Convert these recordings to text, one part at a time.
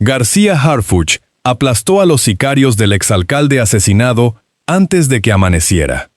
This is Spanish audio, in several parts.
García Harfuch aplastó a los sicarios del exalcalde asesinado antes de que amaneciera.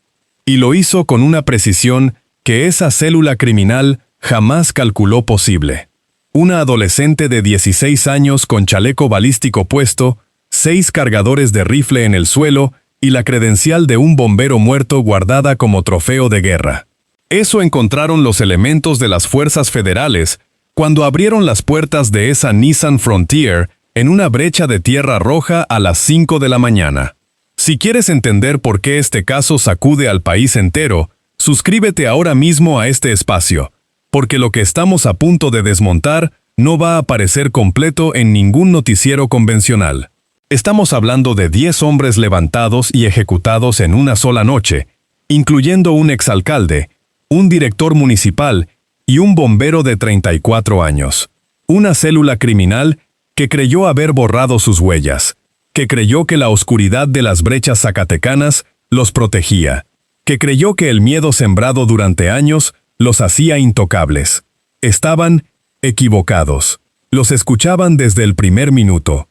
Y lo hizo con una precisión que esa célula criminal jamás calculó posible. Una adolescente de 16 años con chaleco balístico puesto, 6 cargadores de rifle en el suelo y la credencial de un bombero muerto guardada como trofeo de guerra. Eso encontraron los elementos de las fuerzas federales cuando abrieron las puertas de esa Nissan Frontier en una brecha de tierra roja a las 5 de la mañana. Si quieres entender por qué este caso sacude al país entero, suscríbete ahora mismo a este espacio, porque lo que estamos a punto de desmontar no va a aparecer completo en ningún noticiero convencional. Estamos hablando de 10 hombres levantados y ejecutados en una sola noche, incluyendo un exalcalde, un director municipal y un bombero de 34 años. Una célula criminal que creyó haber borrado sus huellas, que creyó que la oscuridad de las brechas zacatecanas los protegía, que creyó que el miedo sembrado durante años los hacía intocables. Estaban equivocados. Los escuchaban desde el primer minuto.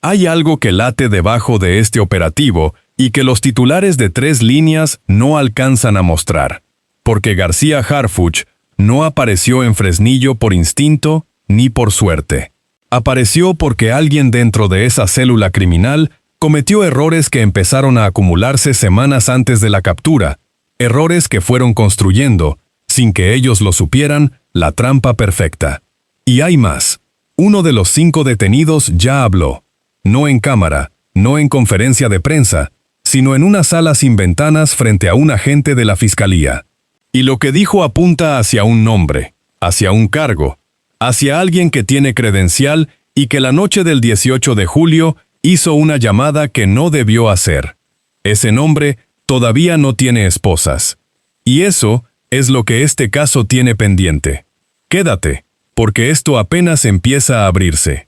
Hay algo que late debajo de este operativo y que los titulares de 3 líneas no alcanzan a mostrar, porque García Harfuch no apareció en Fresnillo por instinto ni por suerte. Apareció porque alguien dentro de esa célula criminal cometió errores que empezaron a acumularse semanas antes de la captura, errores que fueron construyendo, sin que ellos lo supieran, la trampa perfecta. Y hay más. Uno de los 5 detenidos ya habló. No en cámara, no en conferencia de prensa, sino en una sala sin ventanas frente a un agente de la fiscalía. Y lo que dijo apunta hacia un nombre, hacia un cargo, hacia alguien que tiene credencial y que la noche del 18 de julio hizo una llamada que no debió hacer. Ese nombre todavía no tiene esposas. Y eso es lo que este caso tiene pendiente. Quédate, porque esto apenas empieza a abrirse.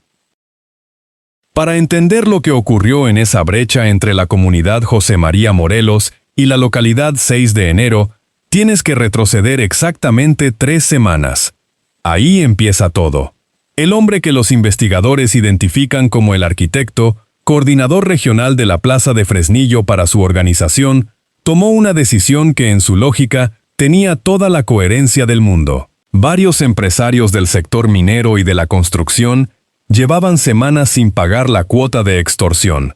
Para entender lo que ocurrió en esa brecha entre la comunidad José María Morelos y la localidad 6 de enero, tienes que retroceder exactamente 3 semanas. Ahí empieza todo. El hombre que los investigadores identifican como el arquitecto, coordinador regional de la Plaza de Fresnillo para su organización, tomó una decisión que en su lógica tenía toda la coherencia del mundo. Varios empresarios del sector minero y de la construcción llevaban semanas sin pagar la cuota de extorsión.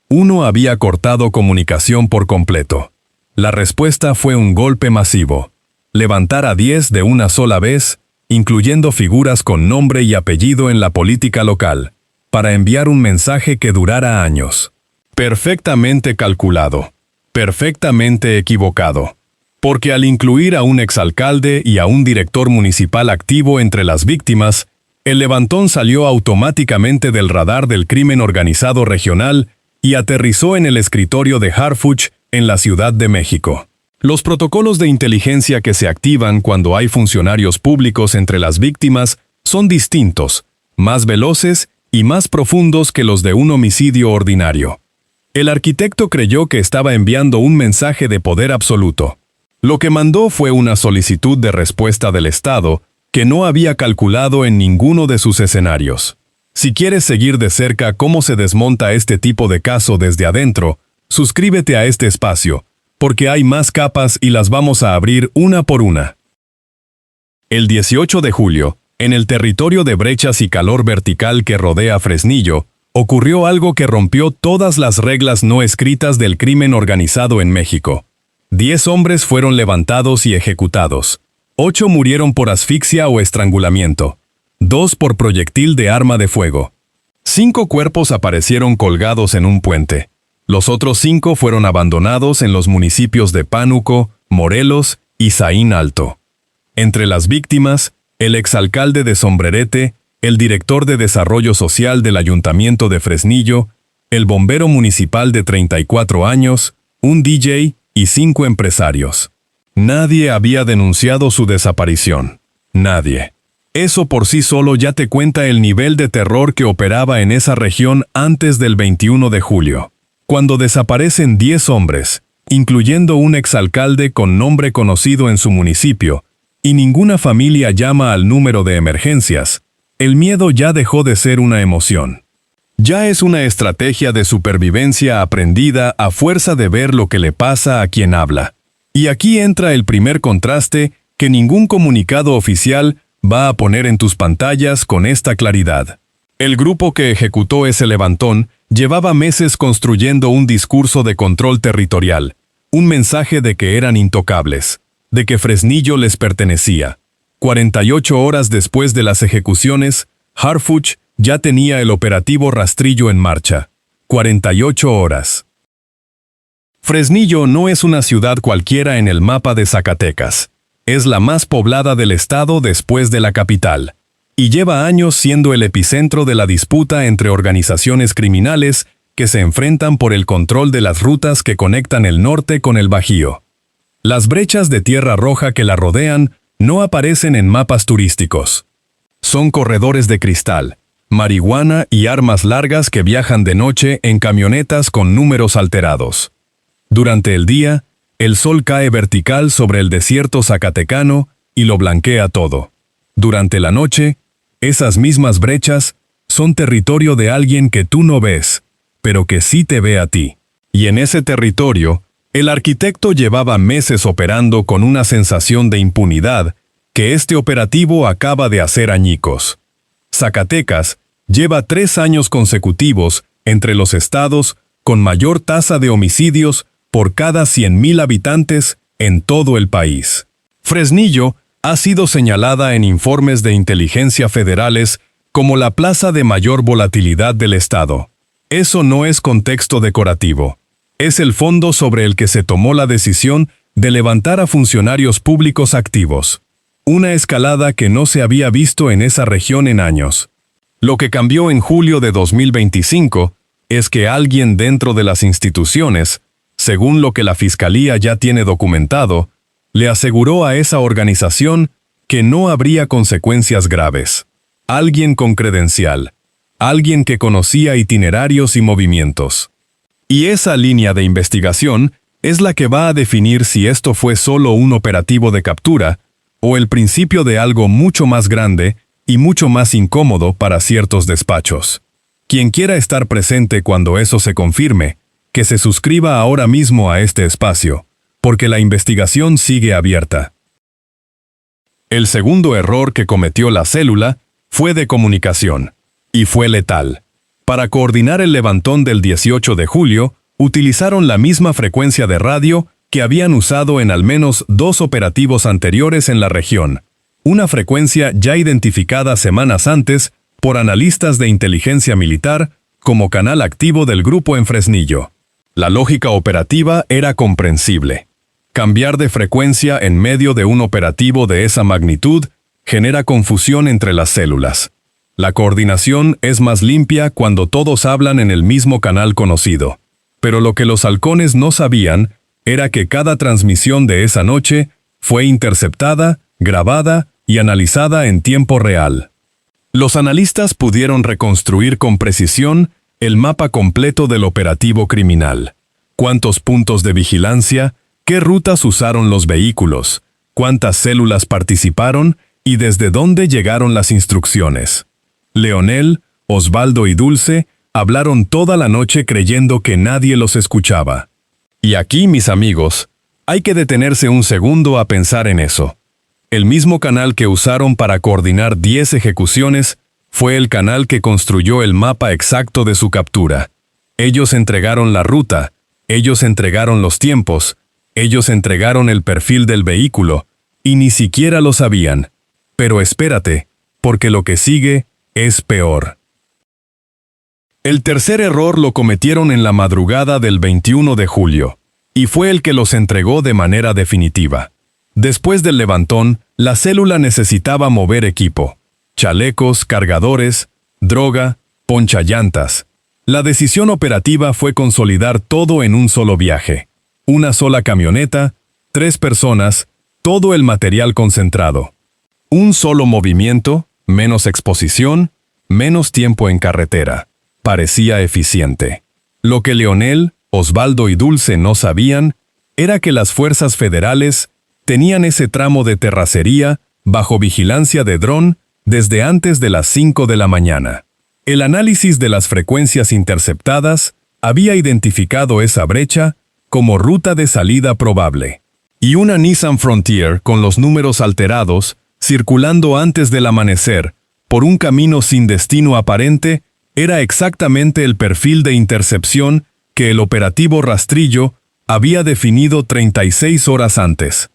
Uno había cortado comunicación por completo. La respuesta fue un golpe masivo. Levantar a 10 de una sola vez, incluyendo figuras con nombre y apellido en la política local, para enviar un mensaje que durara años. Perfectamente calculado. Perfectamente equivocado. Porque al incluir a un exalcalde y a un director municipal activo entre las víctimas, el levantón salió automáticamente del radar del crimen organizado regional y aterrizó en el escritorio de Harfuch en la Ciudad de México. Los protocolos de inteligencia que se activan cuando hay funcionarios públicos entre las víctimas son distintos, más veloces y más profundos que los de un homicidio ordinario. El arquitecto creyó que estaba enviando un mensaje de poder absoluto. Lo que mandó fue una solicitud de respuesta del Estado que no había calculado en ninguno de sus escenarios. Si quieres seguir de cerca cómo se desmonta este tipo de caso desde adentro, suscríbete a este espacio, porque hay más capas y las vamos a abrir una por una. El 18 de julio, en el territorio de brechas y calor vertical que rodea Fresnillo, ocurrió algo que rompió todas las reglas no escritas del crimen organizado en México. 10 hombres fueron levantados y ejecutados. 8 murieron por asfixia o estrangulamiento. 2 por proyectil de arma de fuego. 5 cuerpos aparecieron colgados en un puente. Los otros 5 fueron abandonados en los municipios de Pánuco, Morelos y Zaín Alto. Entre las víctimas, el exalcalde de Sombrerete, el director de Desarrollo Social del Ayuntamiento de Fresnillo, el bombero municipal de 34 años, un DJ y 5 empresarios. Nadie había denunciado su desaparición. Nadie. Eso por sí solo ya te cuenta el nivel de terror que operaba en esa región antes del 21 de julio. Cuando desaparecen 10 hombres, incluyendo un exalcalde con nombre conocido en su municipio, y ninguna familia llama al número de emergencias, El miedo ya dejó de ser una emoción. Ya es una estrategia de supervivencia aprendida a fuerza de ver lo que le pasa a quien habla. Y aquí entra el primer contraste que ningún comunicado oficial va a poner en tus pantallas con esta claridad. El grupo que ejecutó ese levantón llevaba meses construyendo un discurso de control territorial, un mensaje de que eran intocables, de que Fresnillo les pertenecía. 48 horas después de las ejecuciones, Harfuch ya tenía el operativo Rastrillo en marcha. 48 horas. Fresnillo no es una ciudad cualquiera en el mapa de Zacatecas. Es la más poblada del estado después de la capital, y lleva años siendo el epicentro de la disputa entre organizaciones criminales que se enfrentan por el control de las rutas que conectan el norte con el Bajío. Las brechas de tierra roja que la rodean no aparecen en mapas turísticos. Son corredores de cristal, marihuana y armas largas que viajan de noche en camionetas con números alterados. Durante el día, el sol cae vertical sobre el desierto zacatecano y lo blanquea todo. Durante la noche, esas mismas brechas son territorio de alguien que tú no ves, pero que sí te ve a ti. Y en ese territorio, el arquitecto llevaba meses operando con una sensación de impunidad que este operativo acaba de hacer añicos. Zacatecas lleva 3 años consecutivos entre los estados con mayor tasa de homicidios por cada 100.000 habitantes en todo el país. Fresnillo ha sido señalada en informes de inteligencia federales como la plaza de mayor volatilidad del estado. Eso no es contexto decorativo. Es el fondo sobre el que se tomó la decisión de levantar a funcionarios públicos activos. Una escalada que no se había visto en esa región en años. Lo que cambió en julio de 2025 es que alguien dentro de las instituciones, según lo que la Fiscalía ya tiene documentado, le aseguró a esa organización que no habría consecuencias graves. Alguien con credencial. Alguien que conocía itinerarios y movimientos. Y esa línea de investigación es la que va a definir si esto fue solo un operativo de captura o el principio de algo mucho más grande y mucho más incómodo para ciertos despachos. Quien quiera estar presente cuando eso se confirme, que se suscriba ahora mismo a este espacio, porque la investigación sigue abierta. El segundo error que cometió la célula fue de comunicación, y fue letal. Para coordinar el levantón del 18 de julio, utilizaron la misma frecuencia de radio que habían usado en al menos 2 operativos anteriores en la región, una frecuencia ya identificada semanas antes por analistas de inteligencia militar como canal activo del grupo en Fresnillo. La lógica operativa era comprensible. Cambiar de frecuencia en medio de un operativo de esa magnitud genera confusión entre las células. La coordinación es más limpia cuando todos hablan en el mismo canal conocido. Pero lo que los halcones no sabían era que cada transmisión de esa noche fue interceptada, grabada y analizada en tiempo real. Los analistas pudieron reconstruir con precisión el mapa completo del operativo criminal. ¿Cuántos puntos de vigilancia? ¿Qué rutas usaron los vehículos? ¿Cuántas células participaron? ¿Y desde dónde llegaron las instrucciones? Leonel, Osvaldo y Dulce hablaron toda la noche creyendo que nadie los escuchaba. Y aquí, mis amigos, hay que detenerse un segundo a pensar en eso. El mismo canal que usaron para coordinar 10 ejecuciones fue el canal que construyó el mapa exacto de su captura. Ellos entregaron la ruta, ellos entregaron los tiempos, ellos entregaron el perfil del vehículo, y ni siquiera lo sabían. Pero espérate, porque lo que sigue es peor. El tercer error lo cometieron en la madrugada del 21 de julio, y fue el que los entregó de manera definitiva. Después del levantón, la célula necesitaba mover equipo, chalecos, cargadores, droga, ponchallantas. La decisión operativa fue consolidar todo en un solo viaje. Una sola camioneta, 3 personas, todo el material concentrado. Un solo movimiento, menos exposición, menos tiempo en carretera. Parecía eficiente. Lo que Leonel, Osvaldo y Dulce no sabían era que las fuerzas federales tenían ese tramo de terracería bajo vigilancia de dron desde antes de las 5 de la mañana. El análisis de las frecuencias interceptadas había identificado esa brecha como ruta de salida probable. Y una Nissan Frontier con los números alterados, circulando antes del amanecer, por un camino sin destino aparente, era exactamente el perfil de intercepción que el operativo Rastrillo había definido 36 horas antes.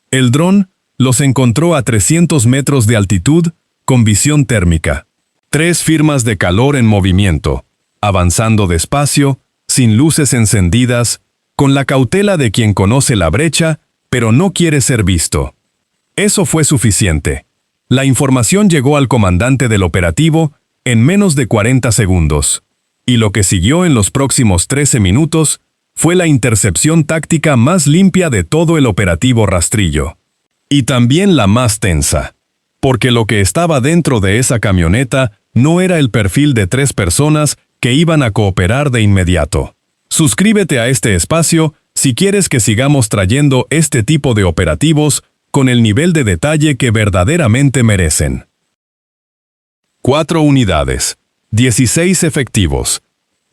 El dron los encontró a 300 metros de altitud, con visión térmica. 3 firmas de calor en movimiento, avanzando despacio, sin luces encendidas, con la cautela de quien conoce la brecha, pero no quiere ser visto. Eso fue suficiente. La información llegó al comandante del operativo en menos de 40 segundos. Y lo que siguió en los próximos 13 minutos fue la intercepción táctica más limpia de todo el operativo Rastrillo. Y también la más tensa. Porque lo que estaba dentro de esa camioneta no era el perfil de 3 personas que iban a cooperar de inmediato. Suscríbete a este espacio si quieres que sigamos trayendo este tipo de operativos con el nivel de detalle que verdaderamente merecen. 4 unidades, 16 efectivos,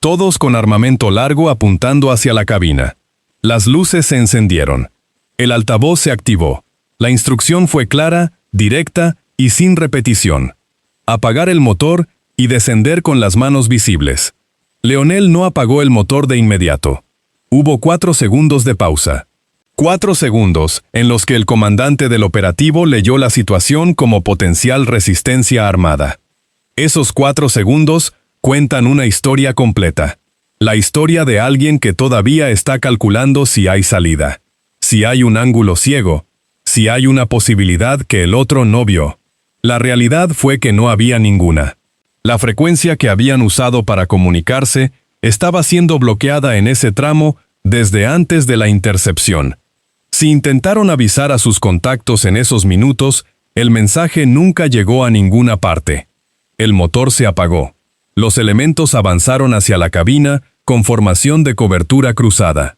todos con armamento largo apuntando hacia la cabina. Las luces se encendieron. El altavoz se activó. La instrucción fue clara, directa y sin repetición. Apagar el motor y descender con las manos visibles. Leonel no apagó el motor de inmediato. Hubo 4 segundos de pausa. 4 segundos en los que el comandante del operativo leyó la situación como potencial resistencia armada. Esos 4 segundos cuentan una historia completa. La historia de alguien que todavía está calculando si hay salida, si hay un ángulo ciego, si hay una posibilidad que el otro no vio. La realidad fue que no había ninguna. La frecuencia que habían usado para comunicarse estaba siendo bloqueada en ese tramo desde antes de la intercepción. Si intentaron avisar a sus contactos en esos minutos, el mensaje nunca llegó a ninguna parte. El motor se apagó. Los elementos avanzaron hacia la cabina con formación de cobertura cruzada.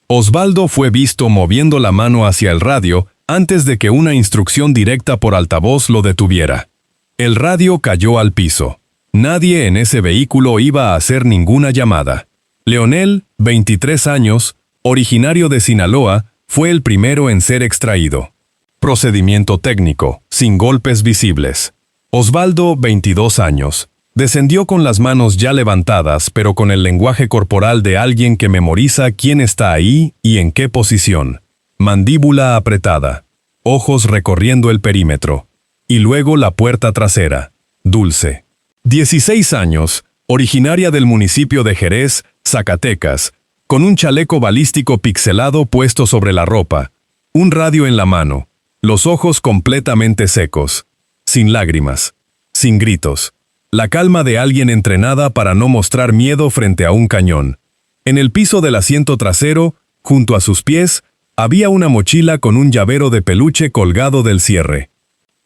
Osvaldo fue visto moviendo la mano hacia el radio antes de que una instrucción directa por altavoz lo detuviera. El radio cayó al piso. Nadie en ese vehículo iba a hacer ninguna llamada. Leonel, 23 años, originario de Sinaloa, fue el primero en ser extraído. Procedimiento técnico, sin golpes visibles. Osvaldo, 22 años, descendió con las manos ya levantadas, pero con el lenguaje corporal de alguien que memoriza quién está ahí y en qué posición. Mandíbula apretada, ojos recorriendo el perímetro. Y luego la puerta trasera. Dulce. 16 años, originaria del municipio de Jerez, Zacatecas, con un chaleco balístico pixelado puesto sobre la ropa, un radio en la mano, los ojos completamente secos, sin lágrimas, sin gritos, la calma de alguien entrenada para no mostrar miedo frente a un cañón. En el piso del asiento trasero, junto a sus pies, había una mochila con un llavero de peluche colgado del cierre.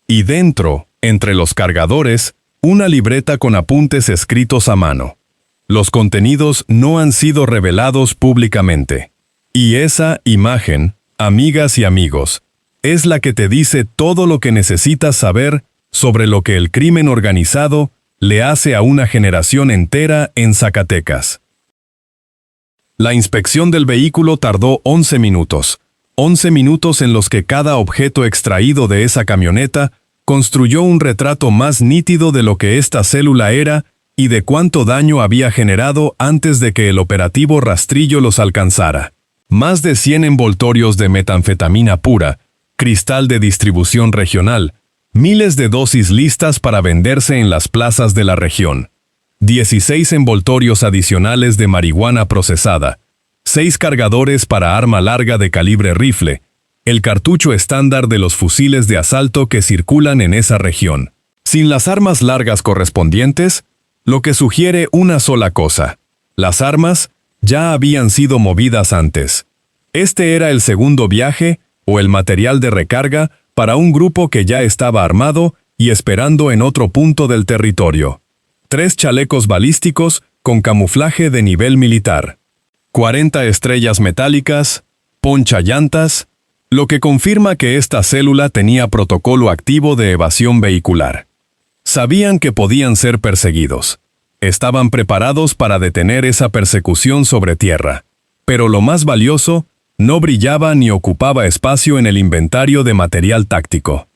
Y dentro, entre los cargadores, una libreta con apuntes escritos a mano. Los contenidos no han sido revelados públicamente. Y esa imagen, amigas y amigos, es la que te dice todo lo que necesitas saber sobre lo que el crimen organizado le hace a una generación entera en Zacatecas. La inspección del vehículo tardó 11 minutos. 11 minutos en los que cada objeto extraído de esa camioneta construyó un retrato más nítido de lo que esta célula era y de cuánto daño había generado antes de que el operativo Rastrillo los alcanzara. Más de 100 envoltorios de metanfetamina pura, cristal de distribución regional, miles de dosis listas para venderse en las plazas de la región, 16 envoltorios adicionales de marihuana procesada, 6 cargadores para arma larga de calibre rifle, el cartucho estándar de los fusiles de asalto que circulan en esa región. Sin las armas largas correspondientes, lo que sugiere una sola cosa: las armas ya habían sido movidas antes. Este era el segundo viaje, o el material de recarga, para un grupo que ya estaba armado y esperando en otro punto del territorio. 3 chalecos balísticos con camuflaje de nivel militar. 40 estrellas metálicas, ponchallantas, lo que confirma que esta célula tenía protocolo activo de evasión vehicular. Sabían que podían ser perseguidos. Estaban preparados para detener esa persecución sobre tierra. Pero lo más valioso, no brillaba ni ocupaba espacio en el inventario de material táctico.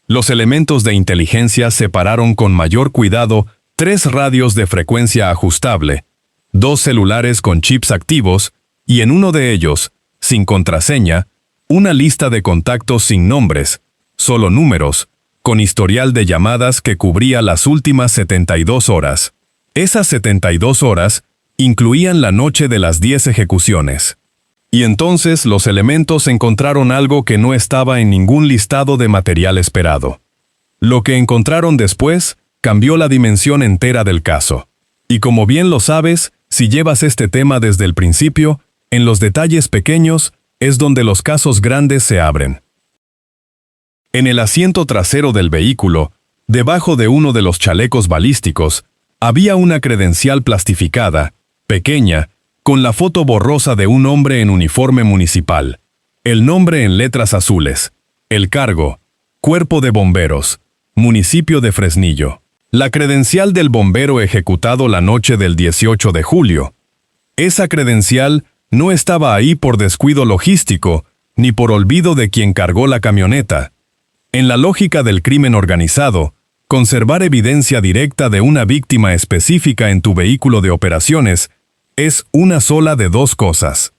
Los elementos de inteligencia separaron con mayor cuidado 3 radios de frecuencia ajustable, 2 celulares con chips activos y en uno de ellos, sin contraseña, una lista de contactos sin nombres, solo números, con historial de llamadas que cubría las últimas 72 horas. Esas 72 horas incluían la noche de las 10 ejecuciones. Y entonces los elementos encontraron algo que no estaba en ningún listado de material esperado. Lo que encontraron después cambió la dimensión entera del caso. Y como bien lo sabes, si llevas este tema desde el principio, en los detalles pequeños es donde los casos grandes se abren. En el asiento trasero del vehículo, debajo de uno de los chalecos balísticos, había una credencial plastificada, pequeña, con la foto borrosa de un hombre en uniforme municipal, el nombre en letras azules, el cargo, Cuerpo de Bomberos, Municipio de Fresnillo. La credencial del bombero ejecutado la noche del 18 de julio. Esa credencial no estaba ahí por descuido logístico, ni por olvido de quien cargó la camioneta. En la lógica del crimen organizado, conservar evidencia directa de una víctima específica en tu vehículo de operaciones es una sola de 2 cosas.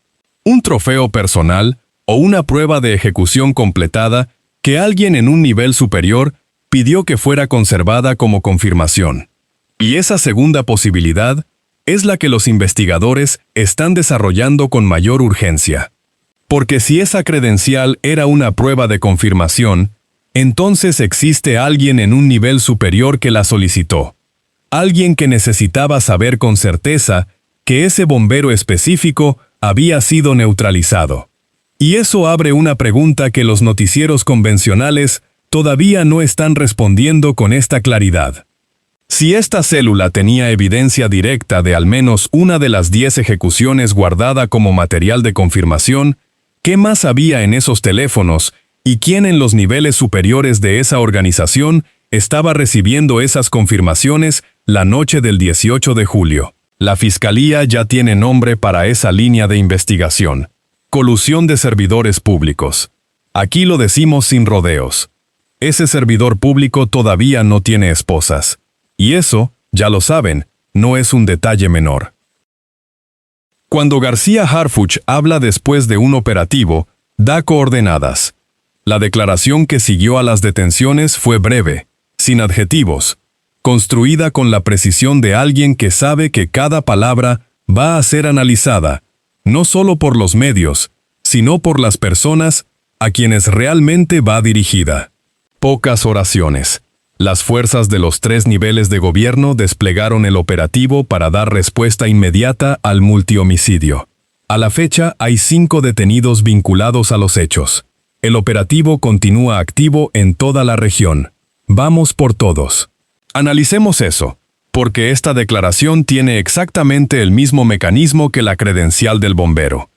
Un trofeo personal o una prueba de ejecución completada que alguien en un nivel superior pidió que fuera conservada como confirmación. Y esa segunda posibilidad es la que los investigadores están desarrollando con mayor urgencia. Porque si esa credencial era una prueba de confirmación, entonces existe alguien en un nivel superior que la solicitó. Alguien que necesitaba saber con certeza que ese bombero específico había sido neutralizado. Y eso abre una pregunta que los noticieros convencionales todavía no están respondiendo con esta claridad. Si esta célula tenía evidencia directa de al menos una de las 10 ejecuciones guardada como material de confirmación, ¿qué más había en esos teléfonos y quién en los niveles superiores de esa organización estaba recibiendo esas confirmaciones la noche del 18 de julio? La Fiscalía ya tiene nombre para esa línea de investigación: colusión de servidores públicos. Aquí lo decimos sin rodeos. Ese servidor público todavía no tiene esposas. Y eso, ya lo saben, no es un detalle menor. Cuando García Harfuch habla después de un operativo, da coordenadas. La declaración que siguió a las detenciones fue breve, sin adjetivos, construida con la precisión de alguien que sabe que cada palabra va a ser analizada, no solo por los medios, sino por las personas a quienes realmente va dirigida. Pocas oraciones. Las fuerzas de los 3 niveles de gobierno desplegaron el operativo para dar respuesta inmediata al multihomicidio. A la fecha hay 5 detenidos vinculados a los hechos. El operativo continúa activo en toda la región. Vamos por todos. Analicemos eso, porque esta declaración tiene exactamente el mismo mecanismo que la credencial del bombero.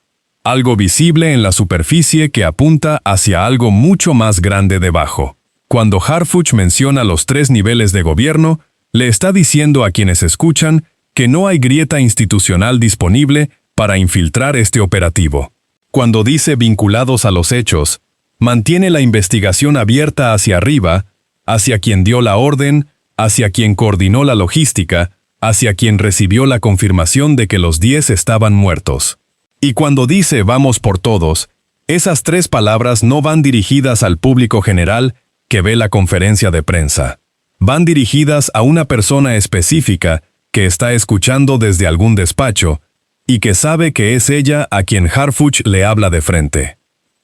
Algo visible en la superficie que apunta hacia algo mucho más grande debajo. Cuando Harfuch menciona los 3 niveles de gobierno, le está diciendo a quienes escuchan que no hay grieta institucional disponible para infiltrar este operativo. Cuando dice vinculados a los hechos, mantiene la investigación abierta hacia arriba, hacia quien dio la orden, hacia quien coordinó la logística, hacia quien recibió la confirmación de que los 10 estaban muertos. Y cuando dice vamos por todos, esas 3 palabras no van dirigidas al público general que ve la conferencia de prensa. Van dirigidas a una persona específica que está escuchando desde algún despacho y que sabe que es ella a quien Harfuch le habla de frente.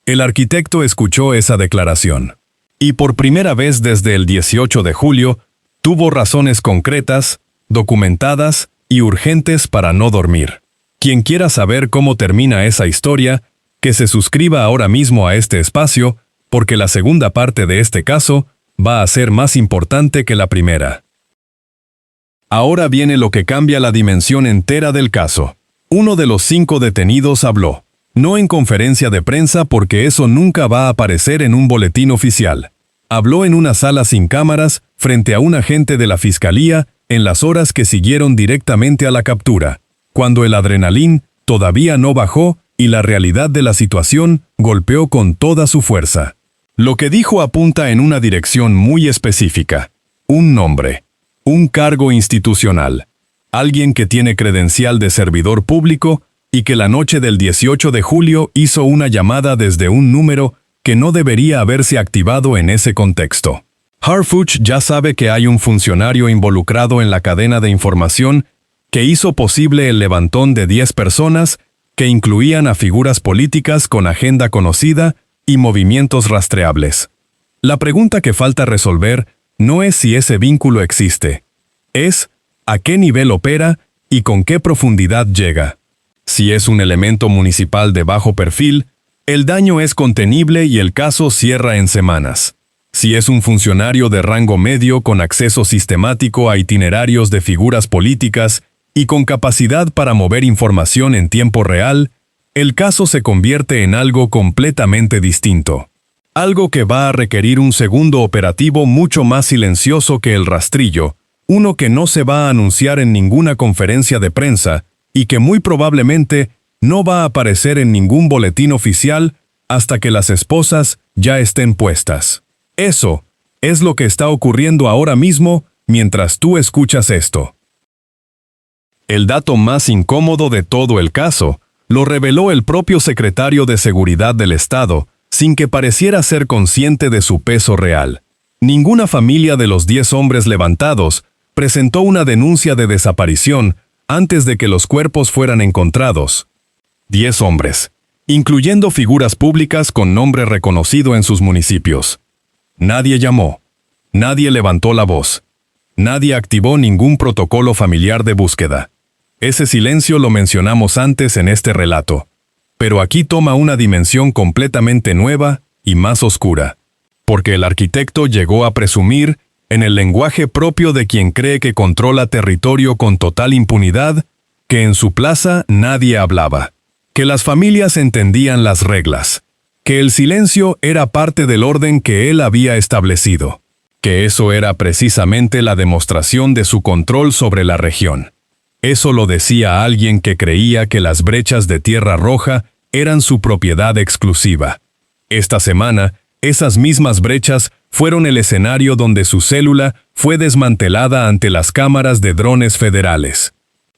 El arquitecto escuchó esa declaración. Y por primera vez desde el 18 de julio, tuvo razones concretas, documentadas y urgentes para no dormir. Quien quiera saber cómo termina esa historia, que se suscriba ahora mismo a este espacio, porque la segunda parte de este caso va a ser más importante que la primera. Ahora viene lo que cambia la dimensión entera del caso. Uno de los 5 detenidos habló, no en conferencia de prensa porque eso nunca va a aparecer en un boletín oficial. Habló en una sala sin cámaras, frente a un agente de la fiscalía, en las horas que siguieron directamente a la captura, cuando el adrenalín todavía no bajó y la realidad de la situación golpeó con toda su fuerza. Lo que dijo apunta en una dirección muy específica: un nombre, un cargo institucional, alguien que tiene credencial de servidor público y que la noche del 18 de julio hizo una llamada desde un número que no debería haberse activado en ese contexto. Harfuch ya sabe que hay un funcionario involucrado en la cadena de información que hizo posible el levantón de 10 personas que incluían a figuras políticas con agenda conocida y movimientos rastreables. La pregunta que falta resolver no es si ese vínculo existe, es a qué nivel opera y con qué profundidad llega. Si es un elemento municipal de bajo perfil, el daño es contenible y el caso cierra en semanas. Si es un funcionario de rango medio con acceso sistemático a itinerarios de figuras políticas y con capacidad para mover información en tiempo real, el caso se convierte en algo completamente distinto. Algo que va a requerir un segundo operativo mucho más silencioso que el rastrillo, uno que no se va a anunciar en ninguna conferencia de prensa y que muy probablemente no va a aparecer en ningún boletín oficial hasta que las esposas ya estén puestas. Eso es lo que está ocurriendo ahora mismo mientras tú escuchas esto. El dato más incómodo de todo el caso lo reveló el propio secretario de Seguridad del Estado, sin que pareciera ser consciente de su peso real. Ninguna familia de los 10 hombres levantados presentó una denuncia de desaparición antes de que los cuerpos fueran encontrados. 10 hombres, incluyendo figuras públicas con nombre reconocido en sus municipios. Nadie llamó. Nadie levantó la voz. Nadie activó ningún protocolo familiar de búsqueda. Ese silencio lo mencionamos antes en este relato, pero aquí toma una dimensión completamente nueva y más oscura, porque el arquitecto llegó a presumir, en el lenguaje propio de quien cree que controla territorio con total impunidad, que en su plaza nadie hablaba, que las familias entendían las reglas, que el silencio era parte del orden que él había establecido, que eso era precisamente la demostración de su control sobre la región. Eso lo decía alguien que creía que las brechas de Tierra Roja eran su propiedad exclusiva. Esta semana, esas mismas brechas fueron el escenario donde su célula fue desmantelada ante las cámaras de drones federales.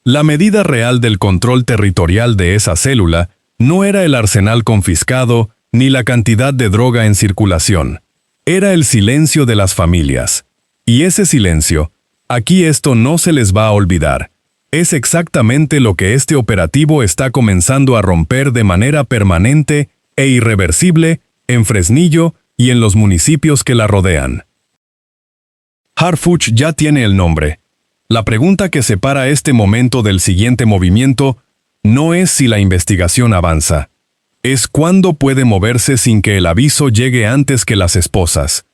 La medida real del control territorial de esa célula no era el arsenal confiscado ni la cantidad de droga en circulación. Era el silencio de las familias. Y ese silencio, aquí esto no se les va a olvidar. Es exactamente lo que este operativo está comenzando a romper de manera permanente e irreversible en Fresnillo y en los municipios que la rodean. Harfuch ya tiene el nombre. La pregunta que separa este momento del siguiente movimiento no es si la investigación avanza, es cuándo puede moverse sin que el aviso llegue antes que las esposas.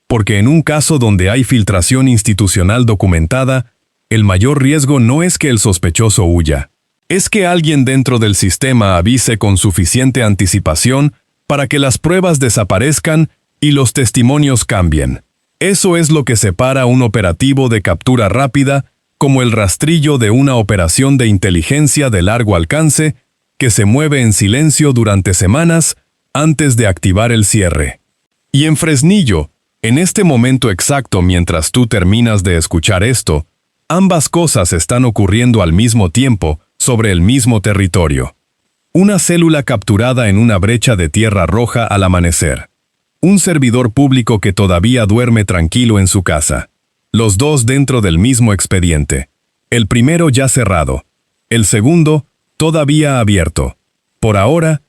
Porque en un caso donde hay filtración institucional documentada, el mayor riesgo no es que el sospechoso huya, es que alguien dentro del sistema avise con suficiente anticipación para que las pruebas desaparezcan y los testimonios cambien. Eso es lo que separa un operativo de captura rápida, como el rastrillo de una operación de inteligencia de largo alcance que se mueve en silencio durante semanas antes de activar el cierre. Y en Fresnillo, en este momento exacto mientras tú terminas de escuchar esto, ambas cosas están ocurriendo al mismo tiempo sobre el mismo territorio. Una célula capturada en una brecha de Tierra Roja al amanecer. Un servidor público que todavía duerme tranquilo en su casa. Los dos dentro del mismo expediente. El primero ya cerrado. El segundo todavía abierto. Por ahora,